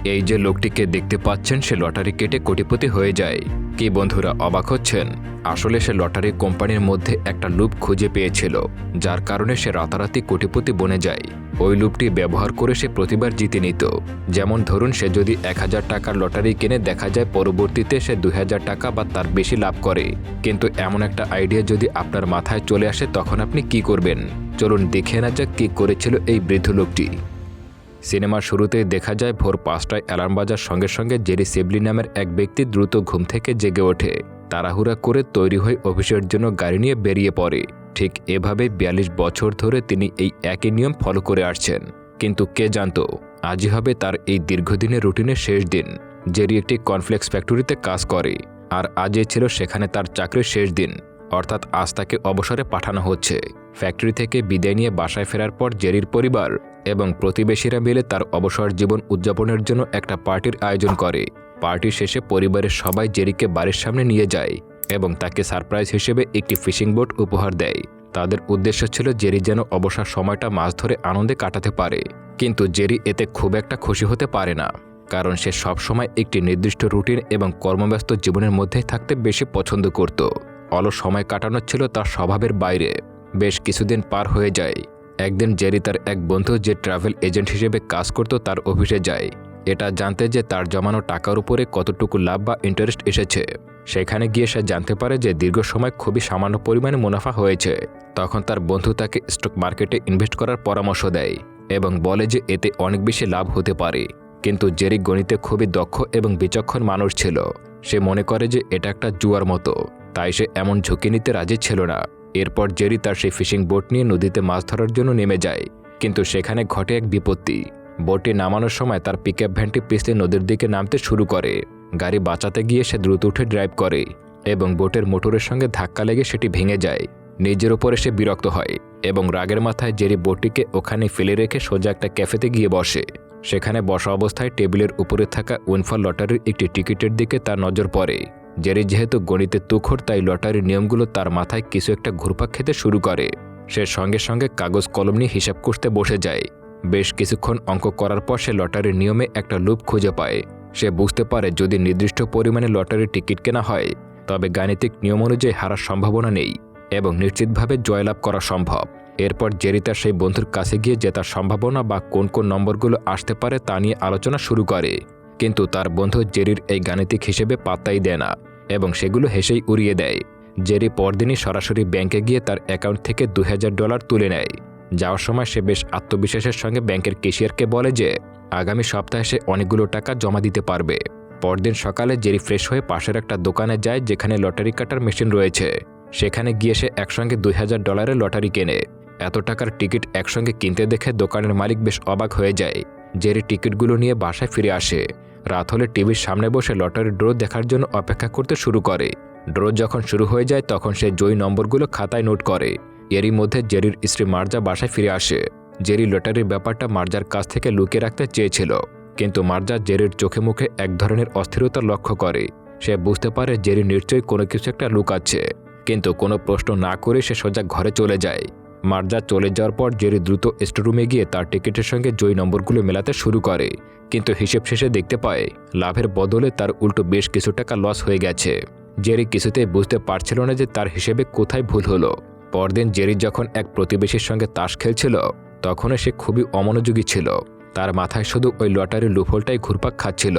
এই যে লোকটিকে দেখতে পাচ্ছেন সে লটারি কেটে কোটিপতি হয়ে যায়। কি বন্ধুরা অবাক হচ্ছেন? আসলে সে লটারি কোম্পানির মধ্যে একটা লুপ খুঁজে পেয়েছিল, যার কারণে সে রাতারাতি কোটিপতি বনে যায়। ওই লুপটি ব্যবহার করে সে প্রতিবার জিতে নিত। যেমন ধরুন, সে যদি 1000 টাকার লটারি কিনে দেখা যায় পরবর্তীতে সে 2000 টাকা বা তার বেশি লাভ করে। কিন্তু এমন একটা আইডিয়া যদি আপনার মাথায় চলে আসে তখন আপনি কি করবেন? চলুন দেখে না যাক কি করেছিল এই বৃদ্ধ লোকটি। সিনেমার শুরুতেই দেখা যায় ভোর 5টায় অ্যালার্ম বাজার সঙ্গে সঙ্গে জেরি সেবলি নামের এক ব্যক্তি দ্রুত ঘুম থেকে জেগে ওঠে। তাড়াহুড়া করে তৈরি হয়ে অফিসের জন্য গাড়ি নিয়ে বেরিয়ে পড়ে। ঠিক এভাবে 42 বছর ধরে তিনি এই একই নিয়ম ফলো করে আসছেন। কিন্তু কে জানত আজই হবে তার এই দীর্ঘদিনের রুটিনের শেষ দিন। জেরি একটি কর্নফ্লেক্স ফ্যাক্টরিতে কাজ করে, আর আজই ছিল সেখানে তার চাকরির শেষ দিন। অর্থাৎ আজ তাকে অবসরে পাঠানো হচ্ছে। ফ্যাক্টরি থেকে বিদায় নিয়ে বাসায় ফেরার পর জেরির পরিবার এবং প্রতিবেশীরা মিলে তার অবসর জীবন উদযাপনের জন্য একটা পার্টির আয়োজন করে। পার্টি শেষে পরিবারের সবাই জেরিকে বাড়ির সামনে নিয়ে যায় এবং তাকে সারপ্রাইজ হিসেবে একটি ফিশিং বোট উপহার দেয়। তাদের উদ্দেশ্য ছিল জেরি যেন অবসর সময়টা মাছ ধরে আনন্দে কাটাতে পারে। কিন্তু জেরি এতে খুব একটা খুশি হতে পারে না, কারণ সে সবসময় একটি নির্দিষ্ট রুটিন এবং কর্মব্যস্ত জীবনের মধ্যেই থাকতে বেশি পছন্দ করত। অলস সময় কাটানো ছিল তার স্বভাবের বাইরে। বেশ কিছুদিন পার হয়ে যায়। একদিন জেরি তার এক বন্ধু যে ট্রাভেল এজেন্ট হিসেবে কাজ করত তার অফিসে যায়, এটা জানতে যে তার জমানো টাকার উপরে কতটুকু লাভ বা ইন্টারেস্ট এসেছে। সেখানে গিয়ে সে জানতে পারে যে দীর্ঘ সময় খুবই সামান্য পরিমাণে মুনাফা হয়েছে। তখন তার বন্ধু তাকে স্টক মার্কেটে ইনভেস্ট করার পরামর্শ দেয় এবং বলে যে এতে অনেক বেশি লাভ হতে পারে। কিন্তু জেরি গণিতে খুবই দক্ষ এবং বিচক্ষণ মানুষ ছিল। সে মনে করে যে এটা একটা জুয়ার মতো, তাই সে এমন ঝুঁকি নিতে রাজি ছিল না। এরপর জেরি তার সেই ফিশিং বোট নিয়ে নদীতে মাছ ধরার জন্য নেমে যায়। কিন্তু সেখানে ঘটে এক বিপত্তি। বোটটি নামানোর সময় তার পিকআপ ভ্যানটি পিছলে নদীর দিকে নামতে শুরু করে। গাড়ি বাঁচাতে গিয়ে সে দ্রুত উঠে ড্রাইভ করে এবং বোটের মোটরের সঙ্গে ধাক্কা লেগে সেটি ভেঙে যায়। নিজের ওপরে সে বিরক্ত হয় এবং রাগের মাথায় জেরি বোটটিকে ওখানে ফেলে রেখে সোজা একটা ক্যাফেতে গিয়ে বসে। সেখানে বসা অবস্থায় টেবিলের উপরে থাকা উইনফল লটারির একটি টিকিটের দিকে তার নজর পড়ে। জেরি যেহেতু গণিতে তুখোর, তাই লটারির নিয়মগুলো তার মাথায় কিছু একটা ঘুরপাক খেতে শুরু করে। সে সঙ্গে সঙ্গে কাগজ কলম নিয়ে হিসাব করতে বসে যায়। বেশ কিছুক্ষণ অঙ্ক করার পর সে লটারির নিয়মে একটা লুপ খুঁজে পায়। সে বুঝতে পারে যদি নির্দিষ্ট পরিমাণে লটারির টিকিট কেনা হয় তবে গাণিতিক নিয়ম অনুযায়ী হারার সম্ভাবনা নেই এবং নিশ্চিতভাবে জয়লাভ করা সম্ভব। এরপর জেরি তার সেই বন্ধুর কাছে গিয়ে জেতার সম্ভাবনা বা কোন কোন নম্বরগুলো আসতে পারে তা নিয়ে আলোচনা শুরু করে। কিন্তু তার বন্ধু জেরির এই গাণিতিক হিসেবে পাত্তাই দেয় না এবং সেগুলো হেসেই উড়িয়ে দেয়। জেরি পরদিনই সরাসরি ব্যাংকে গিয়ে তার অ্যাকাউন্ট থেকে $2000 তুলে নেয়। যাওয়ার সময় সে বেশ আত্মবিশ্বাসের সঙ্গে ব্যাংকের ক্যাশিয়ারকে বলে যে আগামী সপ্তাহে সে অনেকগুলো টাকা জমা দিতে পারবে। পরদিন সকালে জেরি ফ্রেশ হয়ে পাশের একটা দোকানে যায় যেখানে লটারি কাটার মেশিন রয়েছে। সেখানে গিয়ে সে একসঙ্গে $2000 লটারি কেনে। এত টাকার টিকিট একসঙ্গে কিনতে দেখে দোকানের মালিক বেশ অবাক হয়ে যায়। জেরি টিকিটগুলো নিয়ে বাসায় ফিরে আসে। রাত হলে টিভির সামনে বসে লটারির ড্র দেখার জন্য অপেক্ষা করতে শুরু করে। ড্র যখন শুরু হয়ে যায় তখন সে জয়ী নম্বরগুলো খাতায় নোট করে। এরই মধ্যে জেরির স্ত্রী মার্জা বাসায় ফিরে আসে। জেরি লটারির ব্যাপারটা মার্জার কাছ থেকে লুকিয়ে রাখতে চেয়েছিল, কিন্তু মার্জা জেরির চোখে মুখে এক ধরনের অস্থিরতা লক্ষ্য করে। সে বুঝতে পারে জেরি নিশ্চয়ই কোনো কিছু একটা লুকাচ্ছে, কিন্তু কোনো প্রশ্ন না করে সে সোজা ঘরে চলে যায়। মার্জা চলে যাওয়ার পর জেরি দ্রুত স্টোররুমে গিয়ে তার টিকিটের সঙ্গে জয়ী নম্বরগুলো মেলাতে শুরু করে। কিন্তু হিসেব শেষে দেখতে পায় লাভের বদলে তার উল্টো বেশ কিছু টাকা লস হয়ে গেছে। জেরি কিছুতেই বুঝতে পারছিল না যে তার হিসেবে কোথায় ভুল হলো। পরদিন জেরি যখন এক প্রতিবেশীর সঙ্গে তাস খেলছিল তখনও সে খুবই অমনোযোগী ছিল। তার মাথায় শুধু ওই লটারির লুফলটাই ঘুরপাক খাচ্ছিল।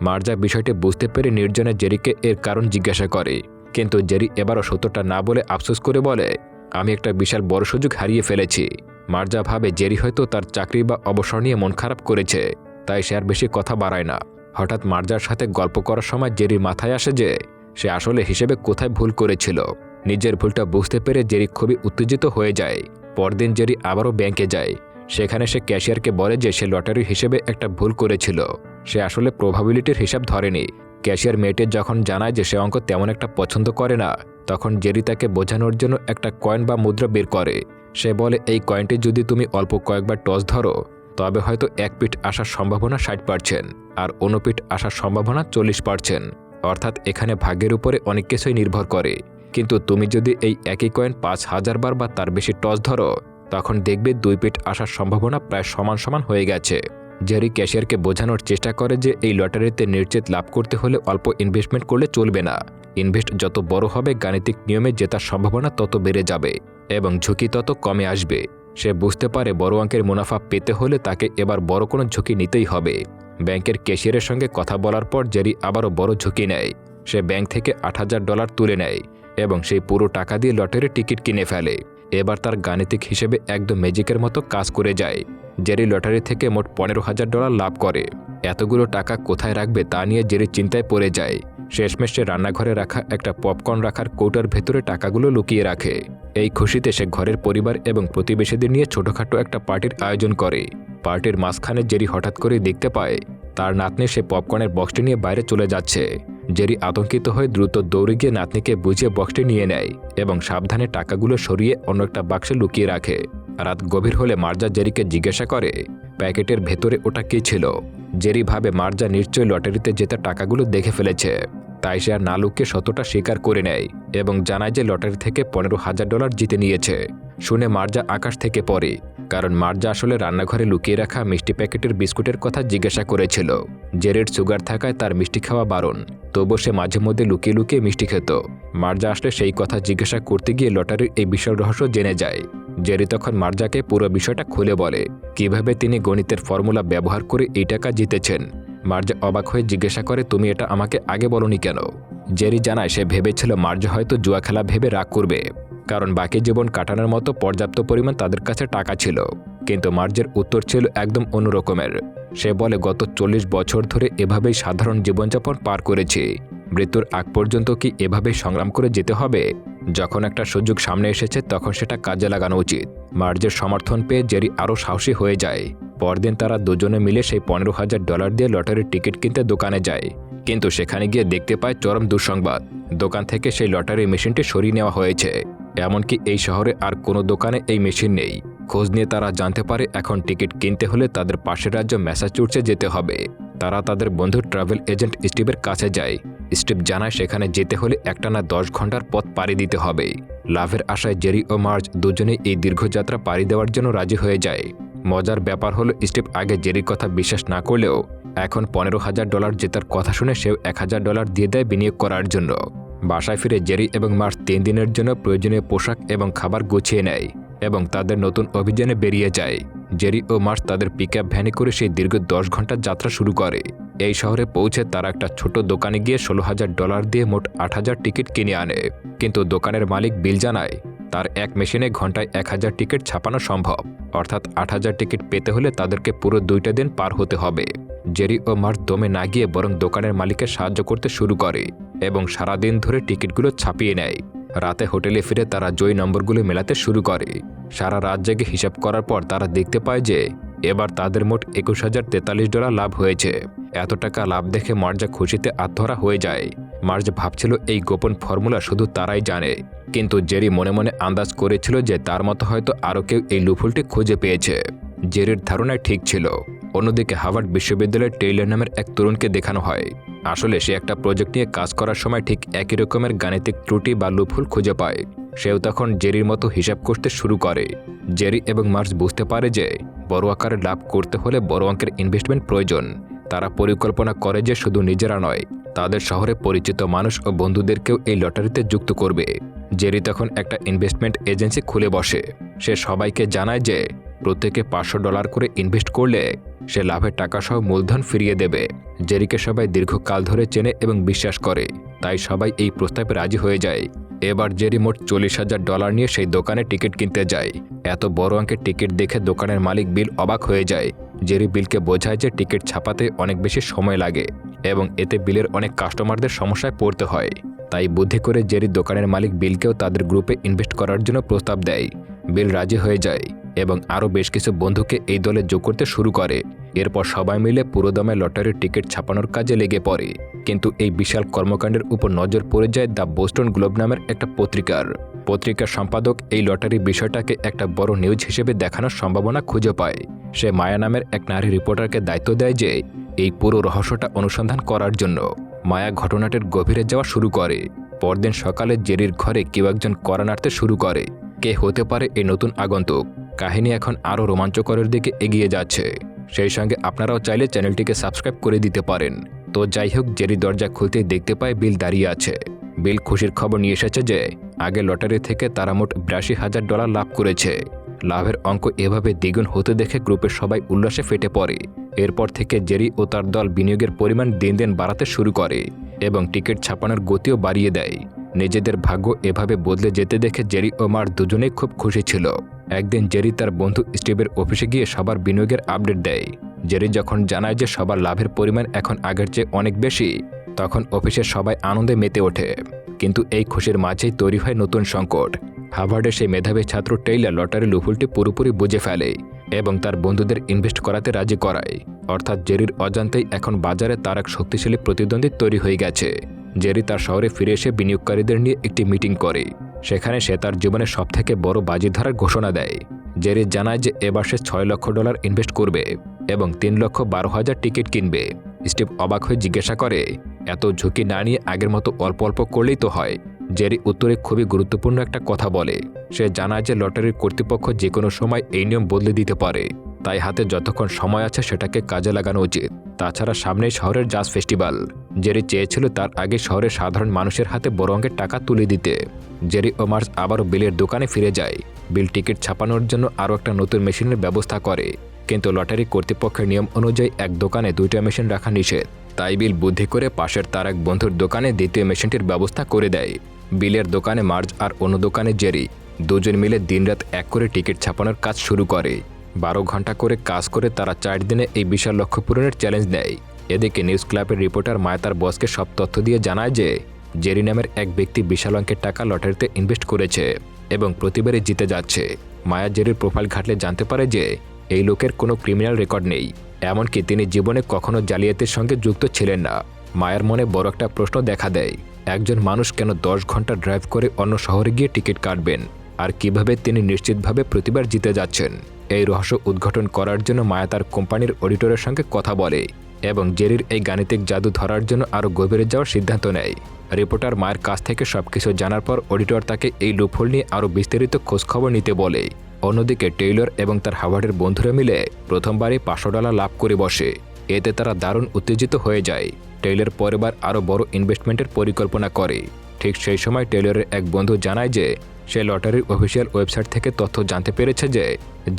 মার্জা বিষয়টি বুঝতে পেরে নির্জনে জেরিকে এর কারণ জিজ্ঞাসা করে, কিন্তু জেরি এবারও সত্যটা না বলে আফসোস করে বলে, আমি একটা বিশাল বড় সুযোগ হারিয়ে ফেলেছি। মার্জা ভাবে জেরি হয়তো তার চাকরি বা অবসর নিয়ে মন খারাপ করেছে, তাই সে আর বেশি কথা বাড়ায় না। হঠাৎ মার্জার সাথে গল্প করার সময় জেরির মাথায় আসে যে সে আসলে হিসেবে কোথায় ভুল করেছিল। নিজের ভুলটা বুঝতে পেরে জেরি খুবই উত্তেজিত হয়ে যায়। পরদিন জেরি আবারও ব্যাংকে যায়। সেখানে সে ক্যাশিয়ারকে বলে যে সে লটারির হিসেবে একটা ভুল করেছিল। সে আসলে প্রবাবিলিটির হিসাব ধরেনি। ক্যাশিয়ার মেয়েটি যখন জানায় যে সে অঙ্ক তেমন একটা পছন্দ করে না, তখন জেরি তাকে বোঝানোর জন্য একটা কয়েন বা মুদ্রা বের করে। সে বলে এই কয়েনটি যদি তুমি অল্প কয়েকবার টস ধরো তবে হয়তো এক পিঠ আসার সম্ভাবনা 60% আর অন্য পিঠ আসার সম্ভাবনা 40%। অর্থাৎ এখানে ভাগ্যের উপরে অনেক কিছুই নির্ভর করে। কিন্তু তুমি যদি এই একই কয়েন 5000 বার বা তার বেশি টস ধরো তখন দেখবে দুই পিঠ আসার সম্ভাবনা প্রায় সমান সমান হয়ে গেছে। জেরি ক্যাশিয়ারকে বোঝানোর চেষ্টা করে যে এই লটারিতে নিশ্চিত লাভ করতে হলে অল্প ইনভেস্টমেন্ট করলে চলবে না। ইনভেস্ট যত বড় হবে গাণিতিক নিয়মে জেতার সম্ভাবনা তত বেড়ে যাবে এবং ঝুঁকি তত কমে আসবে। সে বুঝতে পারে বড় অঙ্কের মুনাফা পেতে হলে তাকে এবার বড় কোনো ঝুঁকি নিতেই হবে। ব্যাংকের ক্যাশিয়ারের সঙ্গে কথা বলার পর জেরি আবারও বড় ঝুঁকি নেয়। সে ব্যাংক থেকে $8,000 তুলে নেয় এবং সেই পুরো টাকা দিয়ে লটারির টিকিট কিনে ফেলে। এবার তার গাণিতিক হিসেবে একদম ম্যাজিকের মতো কাজ করে যায়। জেরি লটারি থেকে মোট $15,000 লাভ করে। এতগুলো টাকা কোথায় রাখবে তা নিয়ে জেরি চিন্তায় পড়ে যায়। শেষমেশ সে রান্নাঘরে রাখা একটা পপকর্ন রাখার কৌটার ভেতরে টাকাগুলো লুকিয়ে রাখে। এই খুশিতে সে ঘরের পরিবার এবং প্রতিবেশীদের নিয়ে ছোটখাটো একটা পার্টির আয়োজন করে। পার্টির মাঝখানে জেরি হঠাৎ করে দেখতে পায় তার নাতনি সে পপকর্নের বক্সটি নিয়ে বাইরে চলে যাচ্ছে। জেরি আতঙ্কিত হয়ে দ্রুত দৌড়ে গিয়ে নাতনিকে বুঝিয়ে বক্সটি নিয়ে নেয় এবং সাবধানে টাকাগুলো সরিয়ে অন্য একটা বাক্সে লুকিয়ে রাখে। রাত গভীর হলে মার্জা জেরিকে জিজ্ঞাসা করে প্যাকেটের ভেতরে ওটা কী ছিল। জেরি ভাবে মার্জা নিশ্চয়ই লটারিতে জেতা টাকাগুলো দেখে ফেলেছে, তাই সে আর না লুকিয়ে সততা স্বীকার করে নেয় এবং জানায় যে লটারি থেকে $15,000 জিতে নিয়েছে। শুনে মার্জা আকাশ থেকে পড়ে, কারণ মার্জা আসলে রান্নাঘরে লুকিয়ে রাখা মিষ্টি প্যাকেটের বিস্কুটের কথা জিজ্ঞাসা করেছিল। জেরির সুগার থাকায় তার মিষ্টি খাওয়া বারণ, তবুও সে মাঝে মধ্যে লুকিয়ে লুকিয়ে মিষ্টি খেত। মার্জা আসলে সেই কথা জিজ্ঞাসা করতে গিয়ে লটারির এই বিশাল রহস্য জেনে যায়। জেরি তখন মার্জাকে পুরো বিষয়টা খুলে বলে কিভাবে তিনি গণিতের ফর্মুলা ব্যবহার করে এই টাকা জিতেছেন। মার্জা অবাক হয়ে জিজ্ঞাসা করে, তুমি এটা আমাকে আগে বলনি কেন? জেরি জানায় সে ভেবেছিল মার্জা হয়তো জুয়া খেলা ভেবে রাগ করবে, কারণ বাকি জীবন কাটানোর মতো পর্যাপ্ত পরিমাণ তাদের কাছে টাকা ছিল। কিন্তু মার্জের উত্তর ছিল একদম অন্যরকমের। সে বলে, গত 40 বছর ধরে এভাবেই সাধারণ জীবনযাপন পার করেছি। মৃত্যুর আগ পর্যন্ত কি এভাবেই সংগ্রাম করে যেতে হবে? যখন একটা সুযোগ সামনে এসেছে তখন সেটা কাজে লাগানো উচিত। মার্জের সমর্থন পেয়ে জেরি আরও সাহসী হয়ে যায়। পরদিন তারা দুজনে মিলে সেই $15,000 দিয়ে লটারির টিকিট কিনতে দোকানে যায়। কিন্তু সেখানে গিয়ে দেখতে পায় চরম দুঃসংবাদ। দোকান থেকে সেই লটারি মেশিনটি সরিয়ে নেওয়া হয়েছে। এমনকি এই শহরে আর কোনো দোকানে এই মেশিন নেই। খোঁজ নিয়ে তারা জানতে পারে এখন টিকিট কিনতে হলে তাদের পাশের রাজ্য ম্যাসাচুসেটসে যেতে হবে। তারা তাদের বন্ধু ট্রাভেল এজেন্ট স্টিভের কাছে যায়। স্টিভ জানায় সেখানে যেতে হলে একটানা 10 ঘন্টার পথ পাড়ি দিতে হবে। লাভের আশায় জেরি ও মার্জ দুজনেই এই দীর্ঘযাত্রা পাড়ি দেওয়ার জন্য রাজি হয়ে যায়। মজার ব্যাপার হলো স্টিভ আগে জেরির কথা বিশ্বাস না করলেও এখন $15,000 জেতার কথা শুনে সেও $1,000 দিয়ে দেয় বিনিয়োগ করার জন্য। বাসায় ফিরে জেরি এবং মার্জ 3 দিনের জন্য প্রয়োজনীয় পোশাক এবং খাবার গুছিয়ে নেয় এবং তাদের নতুন অভিযানে বেরিয়ে যায়। জেরি ও মার্জ তাদের পিকআপ ভ্যানে করে সেই দীর্ঘ 10 ঘন্টার যাত্রা শুরু করে। এই শহরে পৌঁছে তারা একটা ছোট দোকানে গিয়ে $16,000 দিয়ে মোট 8,000 টিকিট কিনে আনে। কিন্তু দোকানের মালিক বিল জানায় তার এক মেশিনে ঘন্টায় 1,000 টিকিট ছাপানো সম্ভব, অর্থাৎ 8,000 টিকিট পেতে হলে তাদেরকে পুরো 2টা দিন পার হতে হবে। জেরি ও মার্জ দমে না গিয়ে বরং দোকানের মালিককে সাহায্য করতে শুরু করে এবং সারাদিন ধরে টিকিটগুলো ছাপিয়ে নেয়। রাতে হোটেলে ফিরে তারা জয়ী নম্বরগুলো মেলাতে শুরু করে। সারা রাত জেগে হিসাব করার পর তারা দেখতে পায় যে এবার তাদের মোট $21,043 লাভ হয়েছে। এত টাকা লাভ দেখে মার্জা খুশিতে আত্মহারা হয়ে যায়। মার্জ ভাবছিল এই গোপন ফর্মুলা শুধু তারাই জানে, কিন্তু জেরি মনে মনে আন্দাজ করেছিল যে তার মতো হয়তো আরও কেউ এই লুফুলটি খুঁজে পেয়েছে। জেরির ধারণায় ঠিক ছিল। অন্যদিকে হার্ভার্ড বিশ্ববিদ্যালয়ের টেইলর নামের এক তরুণকে দেখানো হয়। আসলে সে একটা প্রজেক্ট নিয়ে কাজ করার সময় ঠিক একই রকমের গাণিতিক ত্রুটি বা লুফুল খুঁজে পায়। সেও তখন জেরির মতো হিসাব করতে শুরু করে। জেরি এবং মার্জ বুঝতে পারে যে বড় আকারে লাভ করতে হলে বড় অঙ্কের ইনভেস্টমেন্ট প্রয়োজন। তারা পরিকল্পনা করে যে শুধু নিজেরা নয়, তাদের শহরে পরিচিত মানুষ ও বন্ধুদেরকেও এই লটারিতে যুক্ত করবে। জেরি তখন একটা ইনভেস্টমেন্ট এজেন্সি খুলে বসে। সে সবাইকে জানায় যে প্রত্যেকে $500 করে ইনভেস্ট করলে সে লাভের টাকাসহ মূলধন ফিরিয়ে দেবে। জেরিকে সবাই দীর্ঘকাল ধরে চেনে এবং বিশ্বাস করে, তাই সবাই এই প্রস্তাবে রাজি হয়ে যায়। এবার জেরি মোট $40,000 নিয়ে সেই দোকানে টিকিট কিনতে যায়। এত বড় অঙ্কের টিকিট দেখে দোকানের মালিক বিল অবাক হয়ে যায়। জেরি বিলকে বোঝায় যে টিকিট ছাপাতে অনেক বেশি সময় লাগে এবং এতে বিলের অনেক কাস্টমারদের সমস্যায় পড়তে হয়। তাই বুদ্ধি করে জেরি দোকানের মালিক বিলকেও তাদের গ্রুপে ইনভেস্ট করার জন্য প্রস্তাব দেয়। বিল রাজি হয়ে যায় এবং আরও বেশ কিছু বন্ধুকে এই দলে যোগ করতে শুরু করে। এরপর সবাই মিলে পুরোদমে লটারির টিকিট ছাপানোর কাজে লেগে পড়ে। কিন্তু এই বিশাল কর্মকাণ্ডের উপর নজর পড়ে যায় দ্য বোস্টন গ্লোব নামের একটা পত্রিকার সম্পাদক এই লটারি বিষয়টাকে একটা বড় নিউজ হিসেবে দেখানোর সম্ভাবনা খুঁজে পায়। সে মায়া নামের এক নারী রিপোর্টারকে দায়িত্ব দেয় যে এই পুরো রহস্যটা অনুসন্ধান করার জন্য। মায়া ঘটনাটির গভীরে যাওয়া শুরু করে। পরদিন সকালে জেরির ঘরে কেউ একজন কড়া নাড়তে শুরু করে। কে হতে পারে এই নতুন আগন্তুক? কাহিনী এখন আরও রোমাঞ্চকরের দিকে এগিয়ে যাচ্ছে। সেই সঙ্গে আপনারাও চাইলে চ্যানেলটিকে সাবস্ক্রাইব করে দিতে পারেন। তো যাই হোক, জেরি দরজা খুলতেই দেখতে পায় বিল দাঁড়িয়ে আছে। বিল খুশির খবর নিয়ে এসেছে যে আগে লটারি থেকে তারা মোট $82,000 লাভ করেছে। লাভের অঙ্ক এভাবে দ্বিগুণ হতে দেখে গ্রুপের সবাই উল্লাসে ফেটে পড়ে। এরপর থেকে জেরি ও তার দল বিনিয়োগের পরিমাণ দিন দিন বাড়াতে শুরু করে এবং টিকিট ছাপানোর গতিও বাড়িয়ে দেয়। নিজেদের ভাগ্য এভাবে বদলে যেতে দেখে জেরি ও মার্ক দুজনেই খুব খুশি ছিল। একদিন জেরি তার বন্ধু স্টিভের অফিসে গিয়ে সবার বিনিয়োগের আপডেট দেয়। জেরি যখন জানায় যে সবার লাভের পরিমাণ এখন আগের চেয়ে অনেক বেশি, তখন অফিসের সবাই আনন্দে মেতে ওঠে। কিন্তু এই খুশির মাঝেই তৈরি হয় নতুন সংকট। হার্ভার্ডের সেই মেধাবী ছাত্র টেইলর লটারি লুফুলটি পুরোপুরি বুঝে ফেলে এবং তার বন্ধুদের ইনভেস্ট করাতে রাজি করায়। অর্থাৎ জেরির অজান্তেই এখন বাজারে তার এক শক্তিশালী প্রতিদ্বন্দ্বী তৈরি হয়ে গেছে। জেরি তার শহরে ফিরে এসে বিনিয়োগকারীদের নিয়ে একটি মিটিং করে। সেখানে সে তার জীবনের সবথেকে বড় বাজি ধরার ঘোষণা দেয়। জেরি জানায় যে এবার সে $6 লক্ষ ইনভেস্ট করবে এবং 3,12,000 টিকিট কিনবে। স্টিভ অবাক হয়ে জিজ্ঞাসা করে, এত ঝুঁকি না নিয়ে আগের মতো অল্প অল্প করলেই তো হয়। জেরি উত্তরে খুবই গুরুত্বপূর্ণ একটা কথা বলে। সে জানায় যে লটারির কর্তৃপক্ষ যে কোনো সময় এই নিয়ম বদলে দিতে পারে, তাই হাতে যতক্ষণ সময় আছে সেটাকে কাজে লাগানো উচিত। তাছাড়া সামনেই শহরের জাজ ফেস্টিভ্যাল। জেরি চেয়েছিল তার আগে শহরের সাধারণ মানুষের হাতে বড় অঙ্কের টাকা তুলে দিতে। জেরি ও মার্স আবারও বিলের দোকানে ফিরে যায়। বিল টিকিট ছাপানোর জন্য আরও একটা নতুন মেশিনের ব্যবস্থা করে, কিন্তু লটারি কর্তৃপক্ষের নিয়ম অনুযায়ী এক দোকানে 2টা মেশিন রাখা নিষেধ। তাই বিল বুদ্ধি করে পাশের তার এক বন্ধুর দোকানে দ্বিতীয় মেশিনটির ব্যবস্থা করে দেয়। বিলের দোকানে মার্জ আর অন্য দোকানে জেরি দুজন মিলে দিনরাত এক করে টিকিট ছাপানোর কাজ শুরু করে। 12 ঘন্টা করে কাজ করে তারা 4 দিনে এই বিশাল লক্ষ্য পূরণের চ্যালেঞ্জ নেয়। এদিকে নিউজ ক্লাবের রিপোর্টার মায়া তার বসকে সব তথ্য দিয়ে জানায় যে জেরি নামের এক ব্যক্তি বিশাল অঙ্কের টাকা লটারিতে ইনভেস্ট করেছে এবং প্রতিবারই জিতে যাচ্ছে। মায়া জেরির প্রোফাইল ঘাটলে জানতে পারে যে এই লোকের কোনো ক্রিমিনাল রেকর্ড নেই, এমনকি তিনি জীবনে কখনো জালিয়াতির সঙ্গে যুক্ত ছিলেন না। মায়ের মনে বড় একটা প্রশ্ন দেখা দেয়, একজন মানুষ কেন 10 ঘন্টা ড্রাইভ করে অন্য শহরে গিয়ে টিকিট কাটবেন, আর কিভাবে তিনি নিশ্চিতভাবে প্রতিবার জিতে যাচ্ছেন। এই রহস্য উদ্ঘাটন করার জন্য মায়া তার কোম্পানির অডিটরের সঙ্গে কথা বলে এবং জেরির এই গাণিতিক জাদু ধরার জন্য আরও গভীরে যাওয়ার সিদ্ধান্ত নেয়। রিপোর্টার মায়ের কাছ থেকে সবকিছু জানার পর অডিটর তাকে এই লুপহোল নিয়ে আরও বিস্তারিত খোঁজখবর নিতে বলে। অন্যদিকে টেইলর এবং তার হার্ভার্ডের বন্ধুরা মিলে প্রথমবারই $500 লাভ করে বসে। এতে তারা দারুণ উত্তেজিত হয়ে যায়। টেইলর পরের আরও বড় ইনভেস্টমেন্টের পরিকল্পনা করে। ঠিক সেই সময় টেইলরের এক বন্ধু জানায় যে সে লটারির অফিসিয়াল ওয়েবসাইট থেকে তথ্য জানতে পেরেছে যে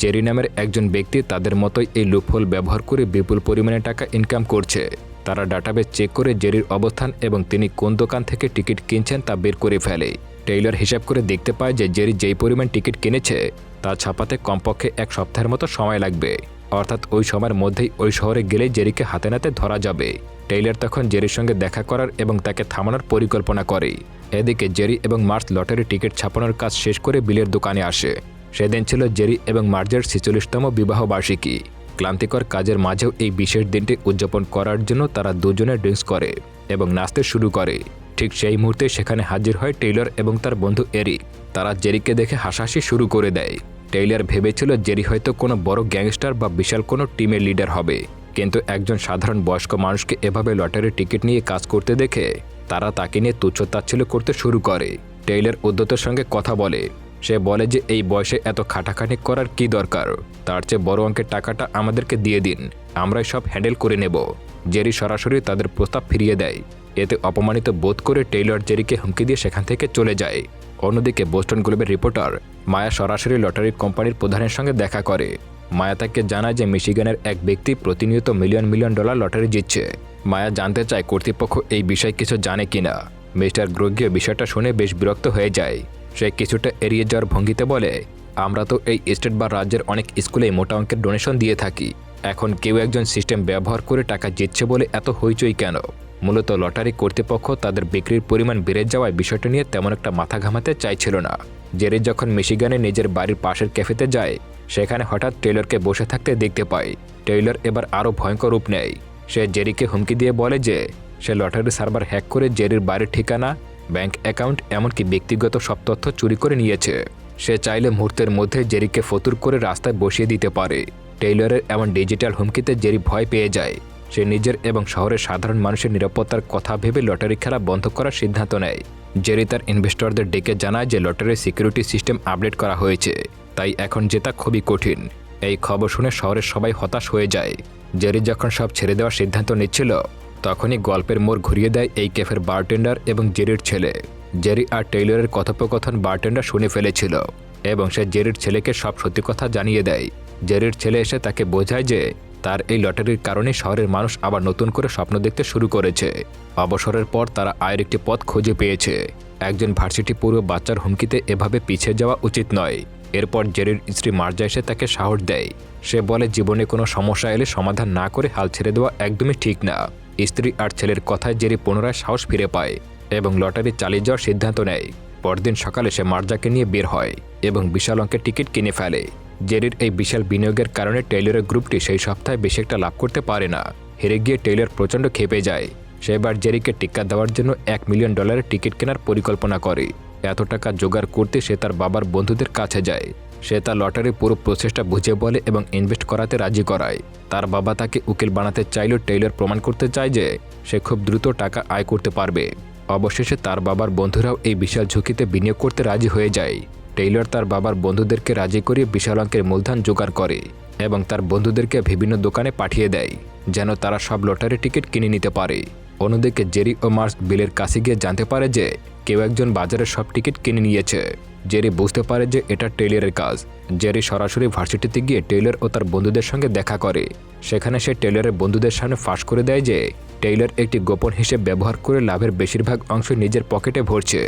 জেরি নামের একজন ব্যক্তি তাদের মতোই এই লুপহোল ব্যবহার করে বিপুল পরিমাণে টাকা ইনকাম করছে। তারা ডাটাবেস চেক করে জেরির অবস্থান এবং তিনি কোন দোকান থেকে টিকিট কিনছেন তা বের করে ফেলে। টেইলর হিসাব করে দেখতে পায় যে জেরি যেই পরিমাণ টিকিট কিনেছে তা ছাপাতে কমপক্ষে 1 সপ্তাহের মতো সময় লাগবে। অর্থাৎ ওই সময়ের মধ্যেই ওই শহরে গেলেই জেরিকে হাতে নাতে ধরা যাবে। টেইলর তখন জেরির সঙ্গে দেখা করার এবং তাকে থামানোর পরিকল্পনা করে। এদিকে জেরি এবং মার্স লটারি টিকিট ছাপানোর কাজ শেষ করে বিলের দোকানে আসে। সেদিন ছিল জেরি এবং মার্জের 46তম বিবাহ বার্ষিকী। ক্লান্তিকর কাজের মাঝেও এই বিশেষ দিনটি উদযাপন করার জন্য তারা দুজনে ড্রিঙ্কস করে এবং নাচতে শুরু করে। ঠিক সেই মুহূর্তে সেখানে হাজির হয় টেইলর এবং তার বন্ধু এরিক। তারা জেরিকে দেখে হাসাহাসি শুরু করে দেয়। টেইলর ভেবেছিল জেরি হয়তো কোনো বড় গ্যাংস্টার বা বিশাল কোনো টিমের লিডার হবে, কিন্তু একজন সাধারণ বয়স্ক মানুষকে এভাবে লটারির টিকিট নিয়ে কাজ করতে দেখে তারা তাকে নিয়ে তুচ্ছ-তাচ্ছিল্য করতে শুরু করে। টেইলর উদ্যতের সঙ্গে কথা বলে। সে বলে যে এই বয়সে এত খাটাখাটি করার কি দরকার, তার চেয়ে বড় অঙ্কের টাকাটা আমাদেরকে দিয়ে দিন, আমরাই সব হ্যান্ডেল করে নেব। জেরি সরাসরি তাদের প্রস্তাব ফিরিয়ে দেয়। এতে অপমানিত বোধ করে টেইলর জেরিকে হুমকি দিয়ে সেখান থেকে চলে যায়। অন্যদিকে বোস্টন গ্লোবের রিপোর্টার মায়া সরাসরি লটারি কোম্পানির প্রধানের সঙ্গে দেখা করে। মায়া তাকে জানায় যে মিশিগানের এক ব্যক্তি প্রতিনিয়ত মিলিয়ন মিলিয়ন ডলার লটারি জিতছে। মায়া জানতে চায় কর্তৃপক্ষ এই বিষয়ে কিছু জানে কিনা। মিস্টার গ্রোগিও বিষয়টা শুনে বেশ বিরক্ত হয়ে যায়। সে কিছুটা এড়িয়ে যাওয়ার ভঙ্গিতে বলে, আমরা তো এই স্টেট বা রাজ্যের অনেক স্কুলে মোটা অঙ্কের ডোনেশন দিয়ে থাকি, এখন কেউ একজন সিস্টেম ব্যবহার করে টাকা জিতছে বলে এত হইচই কেন? মূলত লটারি কর্তৃপক্ষ তাদের বিক্রির পরিমাণ বেড়ে যাওয়ায় বিষয়টা নিয়ে তেমন একটা মাথা ঘামাতে চাইছিল না। জেরি যখন মিশিগানে নিজের বাড়ির পাশের ক্যাফেতে যায়, সেখানে হঠাৎ টেইলরকে বসে থাকতে দেখতে পায়। টেইলর এবার আরও ভয়ঙ্কর রূপ নেয়। সে জেরিকে হুমকি দিয়ে বলে যে সে লটারি সার্ভার হ্যাক করে জেরির বাড়ির ঠিকানা, ব্যাংক অ্যাকাউন্ট এমনকি ব্যক্তিগত সব তথ্য চুরি করে নিয়েছে। সে চাইলে মুহূর্তের মধ্যে জেরিকে ফতুর করে রাস্তায় বসিয়ে দিতে পারে। টেইলরের এমন ডিজিটাল হুমকিতে জেরি ভয় পেয়ে যায়। সে নিজের এবং শহরের সাধারণ মানুষের নিরাপত্তার কথা ভেবে লটারি খেলা বন্ধ করার সিদ্ধান্ত নেয়। জেরি তার ইনভেস্টরদের ডেকে জানায় যে লটারির সিকিউরিটি সিস্টেম আপডেট করা হয়েছে, তাই এখন জেতা খুবই কঠিন। এই খবর শুনে শহরের সবাই হতাশ হয়ে যায়। জেরি যখন সব ছেড়ে দেওয়ার সিদ্ধান্ত নিচ্ছিল তখনই গল্পের মোড় ঘুরিয়ে দেয় এই ক্যাফের বারটেন্ডার এবং জেরির ছেলে। জেরি আর টেইলরের কথোপকথন বারটেন্ডার শুনে ফেলেছিল এবং সে জেরির ছেলেকে সব সত্যি কথা জানিয়ে দেয়। জেরির ছেলে এসে তাকে বোঝায় যে তার এই লটারির কারণে শহরের মানুষ আবার নতুন করে স্বপ্ন দেখতে শুরু করেছে। অবসরের পর তারা আয়ের একটি পথ খুঁজে পেয়েছে। একজন ভার্সিটি পূর্ব বাচ্চার হুমকিতে এভাবে পিছিয়ে যাওয়া উচিত নয়। এরপর জেরির স্ত্রী মার্জা এসে তাকে সাহস দেয়। সে বলে জীবনে কোনো সমস্যা এলে সমাধান না করে হাল ছেড়ে দেওয়া একদমই ঠিক না। স্ত্রী আর ছেলের কথায় জেরি পুনরায় সাহস ফিরে পায় এবং লটারি চালিয়ে যাওয়ার সিদ্ধান্ত নেয়। পরদিন সকালে সে মার্জাকে নিয়ে বের হয় এবং বিশাল অঙ্কের টিকিট কিনে ফেলে। জেরির এই বিশাল বিনিয়োগের কারণে টেইলরের গ্রুপটি সেই সপ্তাহে বেশি একটা লাভ করতে পারে না। হেরে গিয়ে টেইলর প্রচণ্ড ক্ষেপে যায়। সেবার জেরিকে টিক্কা দেওয়ার জন্য $1 মিলিয়ন টিকিট কেনার পরিকল্পনা করে। এত টাকা জোগাড় করতে সে তার বাবার বন্ধুদের কাছে যায়। সে তার লটারির পুরো প্রসেসটা বুঝে বলে এবং ইনভেস্ট করাতে রাজি করায়। তার বাবা তাকে উকিল বানাতে চাইলেও টেইলর প্রমাণ করতে চায় যে সে খুব দ্রুত টাকা আয় করতে পারবে। অবশেষে তার বাবার বন্ধুরাও এই বিশাল ঝুঁকিতে বিনিয়োগ করতে রাজি হয়ে যায়। টেইলর তার বাবার বন্ধুদেরকে রাজি করিয়ে বিশাল অঙ্কের মূলধন জোগাড় করে এবং তার বন্ধুদেরকে বিভিন্ন দোকানে পাঠিয়ে দেয় যেন তারা সব লটারি টিকিট কিনে নিতে পারে। অন্যদিকে জেরি ও মার্স বিলের কাছে গিয়ে জানতে পারে যে কেউ একজন বাজারের সব টিকিট কিনে নিয়েছে। জেরি বুঝতে পারে যে এটা টেইলরের কাজ। জেরি সরাসরি ভার্সিটিতে গিয়ে টেইলর ও তার বন্ধুদের সঙ্গে দেখা করে। সেখানে সে টেইলরের বন্ধুদের সামনে ফাঁস করে দেয় যে টেইলর একটি গোপন হিসেব ব্যবহার করে লাভের বেশিরভাগ অংশ নিজের পকেটে ভরছে।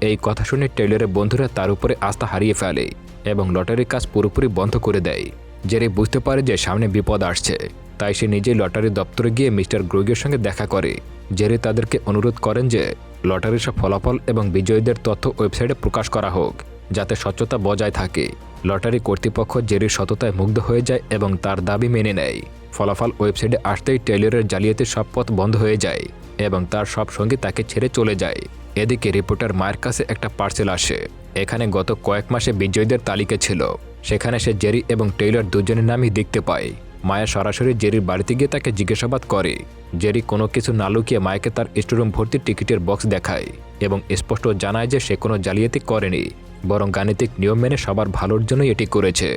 এই কথা শুনে টেইলরের বন্ধুরা তার উপরে আস্থা হারিয়ে ফেলে এবং লটারির কাজ পুরোপুরি বন্ধ করে দেয়। জেরি বুঝতে পারে যে সামনে বিপদ আসছে, তাই সে নিজেই লটারি দপ্তরে গিয়ে মিস্টার গ্রোগের সঙ্গে দেখা করে। জেরি তাদেরকে অনুরোধ করেন যে লটারির সব ফলাফল এবং বিজয়ীদের তথ্য ওয়েবসাইটে প্রকাশ করা হোক যাতে স্বচ্ছতা বজায় থাকে। লটারি কর্তৃপক্ষ জেরির সততায় মুগ্ধ হয়ে যায় এবং তার দাবি মেনে নেয়। ফলাফল ওয়েবসাইটে আসতেই টেইলরের জালিয়াতির সব পথ বন্ধ হয়ে যায় এবং তার সব সঙ্গী তাকে ছেড়ে চলে যায়। এদিকে রিপোর্টার মায়ের কাছে একটা পার্সেল আসে। এখানে গত কয়েক মাসে বিজয়ীদের তালিকা ছিল। সেখানে সে জেরি এবং টেইলর দুজনের নামই দেখতে পায়। মায়া সরাসরি জেরির বাড়িতে গিয়ে তাকে জিজ্ঞাসাবাদ করে। জেরি কোনো কিছু না লুকিয়ে মায়াকে তার স্টোরুম ভর্তি টিকিটের বক্স দেখায় এবং স্পষ্ট জানায় যে সে কোনো জালিয়াতি করেনি, বরং গাণিতিক নিয়ম মেনে সবার ভালোর জন্যই এটি করেছে।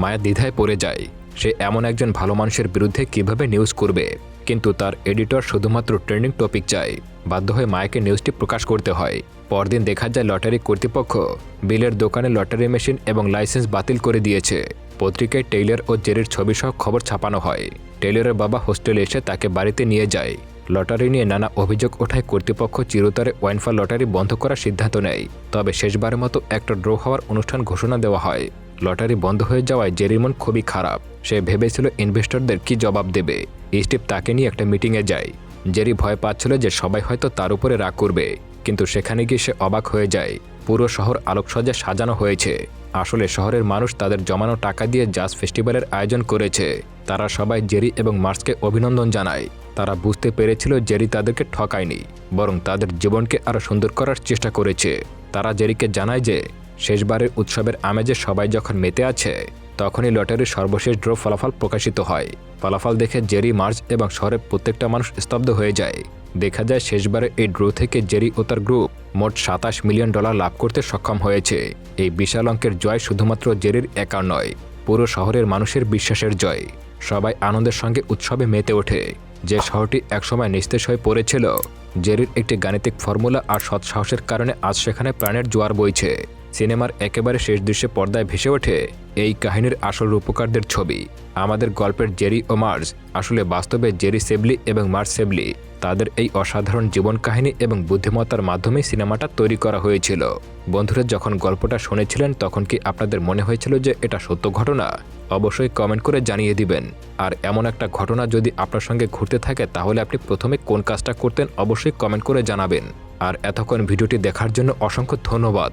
মায়া দ্বিধায় পড়ে যায়। সে এমন একজন ভালো মানুষের বিরুদ্ধে কিভাবে নিউজ করবে, কিন্তু তার এডিটর শুধুমাত্র ট্রেন্ডিং টপিক চায়। বাধ্য হয়ে মায়াকে নিউজটি প্রকাশ করতে হয়। পরদিন দেখা যায় লটারি কর্তৃপক্ষ বিলের দোকানে লটারি মেশিন এবং লাইসেন্স বাতিল করে দিয়েছে। পত্রিকায় টেইলর ও জেরির ছবি সহ খবর ছাপানো হয়। টেইলরের বাবা হোস্টেলে এসে তাকে বাড়িতে নিয়ে যায়। লটারি নিয়ে নানা অভিযোগ ওঠায় কর্তৃপক্ষ চিরতরে ওয়াইনফল লটারি বন্ধ করার সিদ্ধান্ত নেয়। তবে শেষবারের মতো একটা ড্র হওয়ার অনুষ্ঠান ঘোষণা দেওয়া হয়। লটারি বন্ধ হয়ে যাওয়ায় জেরির মন খুবই খারাপ। সে ভেবেছিল ইনভেস্টরদের কি জবাব দেবে। স্টিভ তাকে নিয়ে একটা মিটিংয়ে যায়। জেরি ভয় পাচ্ছিল যে সবাই হয়তো তার উপরে রাগ করবে, কিন্তু সেখানে গিয়ে সে অবাক হয়ে যায়। পুরো শহর আলোকসজ্জায় সাজানো হয়েছে। আসলে শহরের মানুষ তাদের জমানো টাকা দিয়ে জাজ ফেস্টিভ্যালের আয়োজন করেছে। তারা সবাই জেরি এবং মার্সকে অভিনন্দন জানায়। তারা বুঝতে পেরেছিল জেরি তাদেরকে ঠকায়নি, বরং তাদের জীবনকে আরও সুন্দর করার চেষ্টা করেছে। তারা জেরিকে জানায় যে শেষবারের উৎসবের আমেজে সবাই যখন মেতে আছে তখনই লটারির সর্বশেষ ড্র ফলাফল প্রকাশিত হয়। ফলাফল দেখে জেরি, মার্স এবং শহরের প্রত্যেকটা মানুষ স্তব্ধ হয়ে যায়। দেখা যায় শেষবারে এই ড্র থেকে জেরি ও তার গ্রুপ মোট $27 মিলিয়ন লাভ করতে সক্ষম হয়েছে। এই বিশাল অঙ্কের জয় শুধুমাত্র জেরির একার নয়, পুরো শহরের মানুষের বিশ্বাসের জয়। সবাই আনন্দের সঙ্গে উৎসবে মেতে ওঠে। যে শহরটি একসময় নিস্তেজ হয়ে পড়েছিল, জেরির একটি গাণিতিক ফর্মুলা আর সৎ সাহসের কারণে আজ সেখানে প্রাণের জোয়ার বইছে। সিনেমার একেবারে শেষ দৃশ্যে পর্দায় ভেসে ওঠে এই কাহিনীর আসল রূপকারদের ছবি। আমাদের গল্পের জেরি ও মার্স আসলে বাস্তবে জেরি সেবলি এবং মার্স সেবলি। তাদের এই অসাধারণ জীবন কাহিনী এবং বুদ্ধিমত্তার মাধ্যমে সিনেমাটা তৈরি করা হয়েছিল। বন্ধুরা, যখন গল্পটা শুনেছিলেন তখন কি আপনাদের মনে হয়েছিল যে এটা সত্য ঘটনা? অবশ্যই কমেন্ট করে জানিয়ে দিবেন। আর এমন একটা ঘটনা যদি আপনার সঙ্গে ঘটতে থাকে তাহলে আপনি প্রথমে কোন কাজটা করতেন অবশ্যই কমেন্ট করে জানাবেন। আর এতক্ষণ ভিডিওটি দেখার জন্য অসংখ্য ধন্যবাদ।